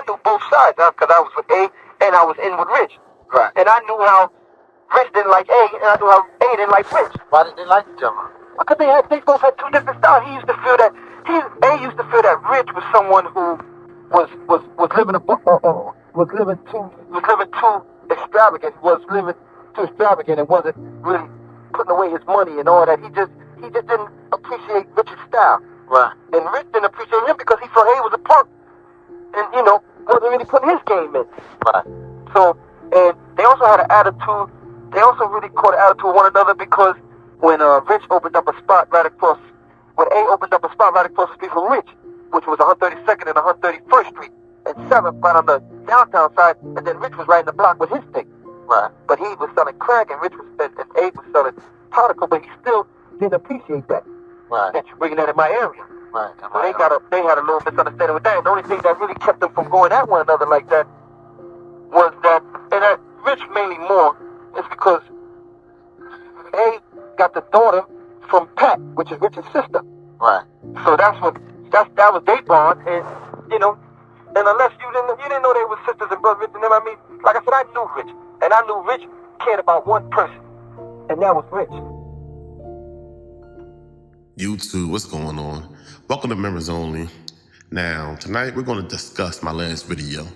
knew both sides because I was with A and I was in with Rich. Right. And I knew how Rich didn't like A, and I knew how A didn't like Rich. Why did they like each other? Because they both had two different styles. A used to feel that Rich was someone who was living too extravagant. Was living too extravagant and wasn't really putting away his money and all that. He just didn't appreciate Rich's style. Right. And Rich didn't appreciate him because he thought he was a punk, and wasn't really putting his game in. Right. So, and they also had an attitude. They also really caught an attitude with one another because when Rich opened up a spot right across, when A opened up a spot right across the street from Rich, which was 132nd and 131st Street, and 7th right on the downtown side, and then Rich was right in the block with his thing. Right. But he was selling crack, and and A was selling powder coke, but he still didn't appreciate that. Right. That you're bringing that in my area. Right. So they had a little misunderstanding with that. And the only thing that really kept them from going at one another like that was that, and that Rich mainly more, is because A got the daughter from Pat, which is Rich's sister. Right. So that was their bond, and and unless you didn't know they were sisters and brothers, you know what I mean? Like I said, I knew Rich, and I knew Rich cared about one person, and that was Rich. YouTube, what's going on? Welcome to Members Only. Now, tonight we're going to discuss my last video.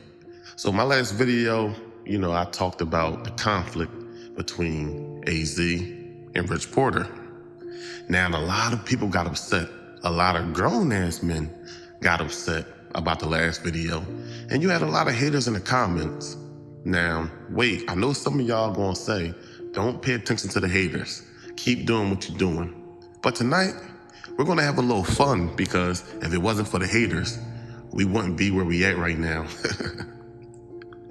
So my last video, I talked about the conflict between AZ and Rich Porter. Now, a lot of people got upset. A lot of grown-ass men got upset about the last video. And you had a lot of haters in the comments. Now, wait, I know some of y'all gonna say, don't pay attention to the haters. Keep doing what you're doing. But tonight, we're gonna have a little fun because if it wasn't for the haters, we wouldn't be where we at right now.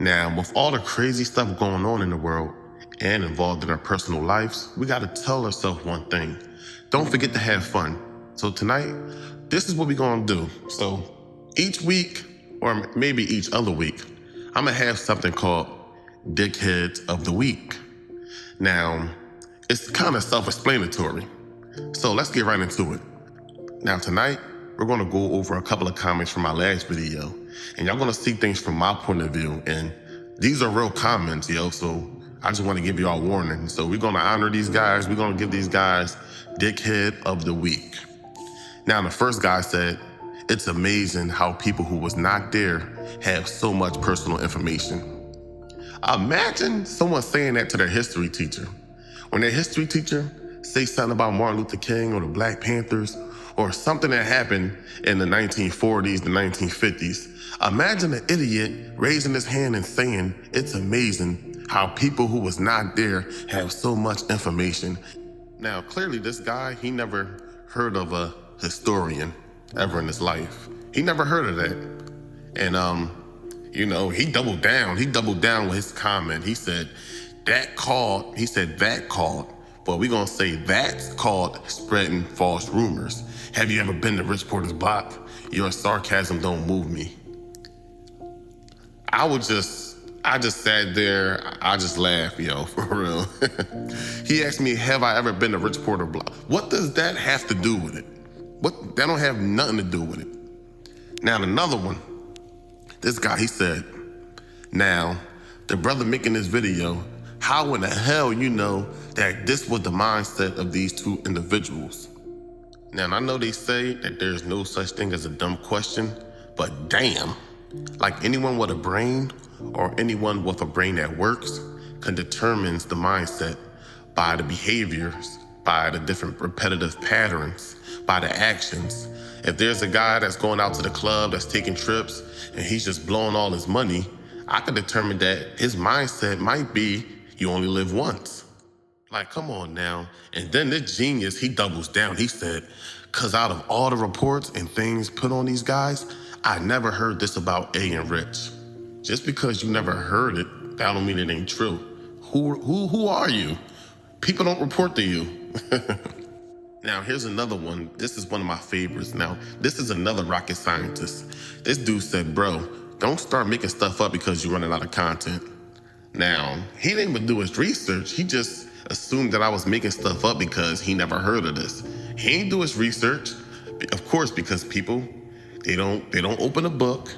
Now, with all the crazy stuff going on in the world and involved in our personal lives, we gotta tell ourselves one thing. Don't forget to have fun. So tonight, this is what we're gonna do. So each week, or maybe each other week, I'm gonna have something called Dickheads of the Week. Now, it's kind of self-explanatory. So let's get right into it. Now tonight, we're gonna go over a couple of comments from my last video, and y'all gonna see things from my point of view, and these are real comments, so I just wanna give y'all a warning. So we're gonna honor these guys, we're gonna give these guys Dickhead of the Week. Now the first guy said, it's amazing how people who was not there have so much personal information. Imagine someone saying that to their history teacher. When their history teacher say something about Martin Luther King or the Black Panthers or something that happened in the 1940s, the 1950s, imagine an idiot raising his hand and saying, it's amazing how people who was not there have so much information. Now, clearly this guy, he never heard of a historian ever in his life. He never heard of that. And, he doubled down. He doubled down with his comment. He said, that called, but we're gonna say that's called spreading false rumors. Have you ever been to Rich Porter's block? Your sarcasm don't move me. I just sat there, I just laughed, for real. He asked me, have I ever been to Rich Porter block? What does that have to do with it? That don't have nothing to do with it. Now another one, this guy, he said, now, the brother making this video, how in the hell you know that this was the mindset of these two individuals? Now, I know they say that there's no such thing as a dumb question, but damn, like anyone with a brain or anyone with a brain that works can determine the mindset by the behaviors, by the different repetitive patterns, by the actions. If there's a guy that's going out to the club, that's taking trips, and he's just blowing all his money, I can determine that his mindset might be, you only live once. Like, come on now. And then this genius, he doubles down. He said, cause out of all the reports and things put on these guys, I never heard this about A and Rich. Just because you never heard it, that don't mean it ain't true. Who are you? People don't report to you. Now, here's another one. This is one of my favorites. Now, this is another rocket scientist. This dude said, bro, don't start making stuff up because you're running out of content. Now, he didn't even do his research. He just assumed that I was making stuff up because he never heard of this. He didn't do his research, of course, because people, they don't open a book,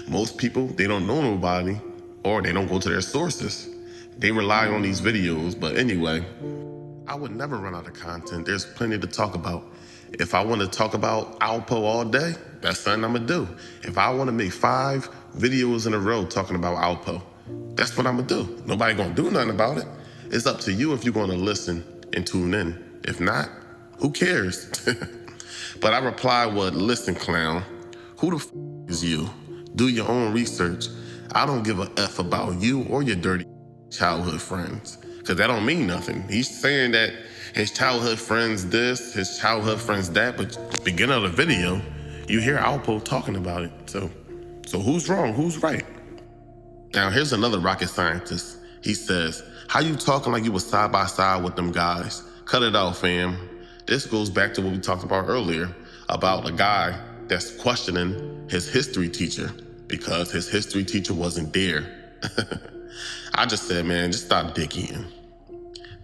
Most people, they don't know nobody, or they don't go to their sources. They rely on these videos. But anyway, I would never run out of content. There's plenty to talk about. If I want to talk about Alpo all day, that's something I'm gonna do. If I want to make 5 videos in a row talking about Alpo, that's what I'm gonna do. Nobody gonna do nothing about it. It's up to you if you're gonna listen and tune in. If not, who cares? But I reply with, listen, clown, who the is you? Do your own research. I don't give a F about you or your dirty childhood friends, because that don't mean nothing. He's saying that his childhood friends this, his childhood friends that, but at the beginning of the video, you hear Alpo talking about it. So who's wrong? Who's right? Now, here's another rocket scientist. He says, how you talking like you was side by side with them guys? Cut it out, fam. This goes back to what we talked about earlier, about a guy that's questioning his history teacher because his history teacher wasn't there. I just said, man, just stop digging.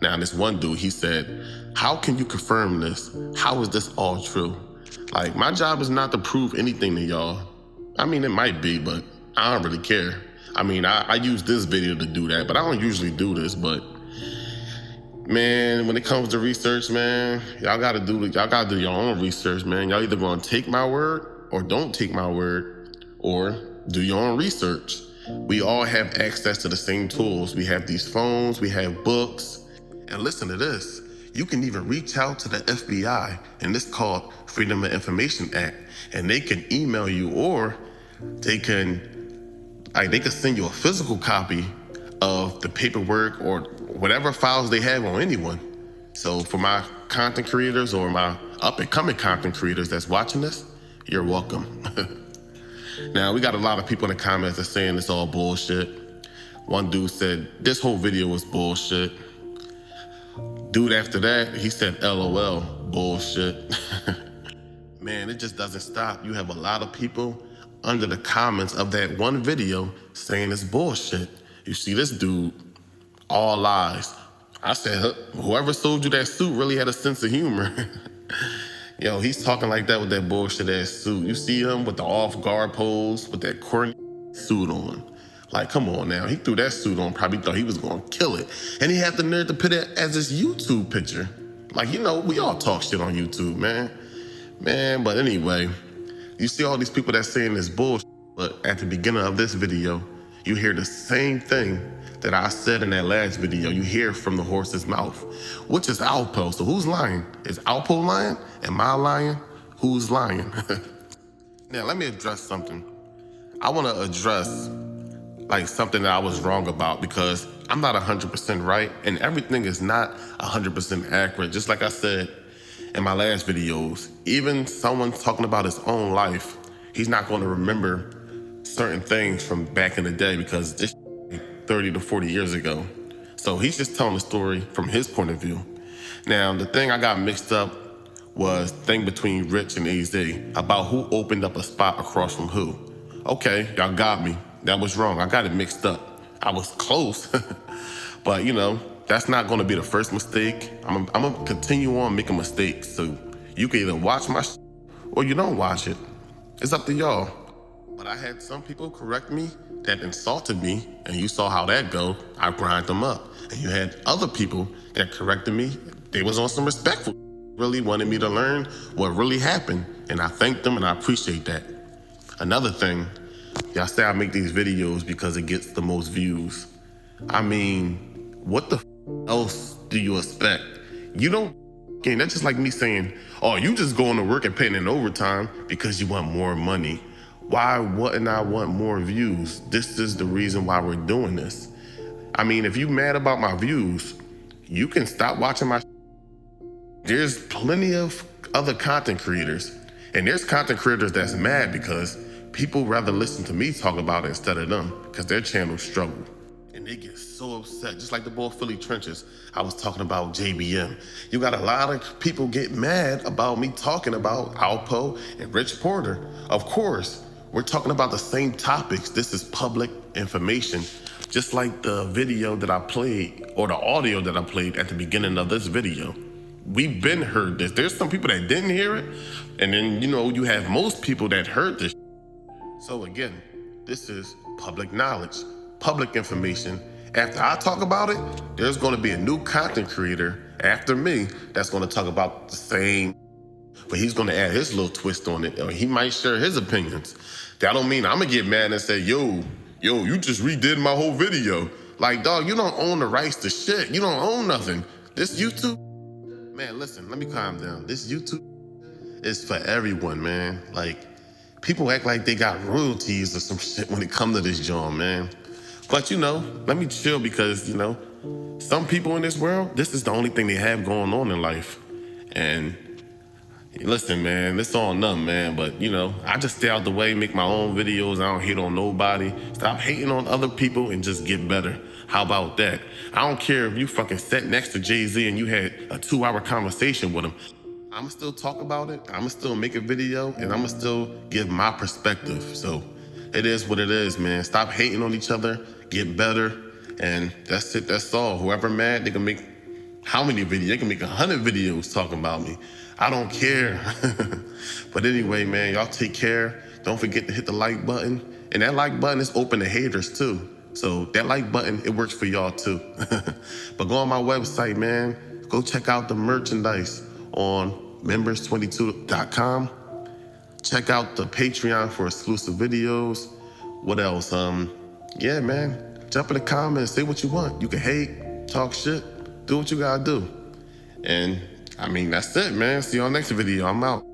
Now, this one dude, he said, how can you confirm this? How is this all true? Like, my job is not to prove anything to y'all. I mean, it might be, but I don't really care. I mean, I use this video to do that, but I don't usually do this. But man, when it comes to research, man, y'all gotta do your own research, man. Y'all either gonna take my word or don't take my word, or do your own research. We all have access to the same tools. We have these phones, we have books. And listen to this, you can even reach out to the FBI, and this called Freedom of Information Act, and they can email you, or they can send you a physical copy of the paperwork or whatever files they have on anyone. So for my content creators or my up-and-coming content creators that's watching this, you're welcome. Now, we got a lot of people in the comments that saying it's all bullshit. One dude said, this whole video was bullshit. Dude after that, he said, LOL, bullshit. Man, it just doesn't stop. You have a lot of people under the comments of that one video saying it's bullshit. You see this dude, all lies. I said, whoever sold you that suit really had a sense of humor. Yo, he's talking like that with that bullshit ass suit. You see him with the off-guard pose, with that corny suit on. Like, come on now. He threw that suit on, probably thought he was gonna kill it. And he had the nerve to put it as his YouTube picture. Like, you know, we all talk shit on YouTube, man. Man, but anyway, you see all these people that saying this bullshit, but at the beginning of this video, you hear the same thing that I said in that last video. You hear from the horse's mouth, which is Alpo. So who's lying? Is Alpo lying? Am I lying? Who's lying? Now, let me address something. I want to address like something that I was wrong about, because I'm not 100% right, and everything is not 100% accurate. Just like I said in my last videos, even someone talking about his own life, he's not going to remember certain things from back in the day, because this 30 to 40 years ago. So he's just telling the story from his point of view. Now, the thing I got mixed up was the thing between Rich and Azie about who opened up a spot across from who. Okay, y'all got me. That was wrong. I got it mixed up. I was close. But, you know, that's not going to be the first mistake. I'm going to continue on making mistakes. So you can either watch my or you don't watch it. It's up to y'all. But I had some people correct me that insulted me, and you saw how that go. I grind them up. And you had other people that corrected me. They was on some respectful. Really wanted me to learn what really happened. And I thank them, and I appreciate that. Another thing, y'all say I make these videos because it gets the most views. I mean, what the else do you expect? You don't, that's just like me saying, oh, you just going to work and paying in overtime because you want more money. Why wouldn't I want more views? This is the reason why we're doing this. I mean, if you mad about my views, you can stop watching my. There's plenty of other content creators, and there's content creators that's mad because people rather listen to me talk about it instead of them, because their channels struggle. And they get so upset, just like the boy Philly Trenches. I was talking about JBM. You got a lot of people get mad about me talking about Alpo and Rich Porter. Of course, we're talking about the same topics. This is public information. Just like the video that I played, or the audio that I played at the beginning of this video. We've been heard this. There's some people that didn't hear it. And then, you know, you have most people that heard this. So again, this is public knowledge, public information. After I talk about it, there's going to be a new content creator after me that's going to talk about the same, but he's going to add his little twist on it, or he might share his opinions. That don't mean I'm going to get mad and say, yo, you just redid my whole video. Like, dog, you don't own the rights to shit. You don't own nothing. This YouTube, man, listen, let me calm down. This YouTube is for everyone, man. Like, people act like they got royalties or some shit when it comes to this joint, man. But let me chill because, some people in this world, this is the only thing they have going on in life. And listen, man, it's all nothing, man. But, I just stay out the way, make my own videos. I don't hate on nobody. Stop hating on other people and just get better. How about that? I don't care if you fucking sat next to Jay-Z and you had a 2-hour conversation with him. I'ma still talk about it. I'ma still make a video and I'ma still give my perspective. So it is what it is, man. Stop hating on each other, get better, and that's it, that's all. Whoever mad, they can make how many videos? They can make 100 videos talking about me. I don't care. But anyway, man, y'all take care. Don't forget to hit the like button. And that like button is open to haters too. So that like button, it works for y'all too. But go on my website, man. Go check out the merchandise on members22.com. Check out the Patreon for exclusive videos. What else? Yeah, man. Jump in the comments, say what you want. You can hate, talk shit, do what you gotta do. And that's it, man. See y'all next video. I'm out.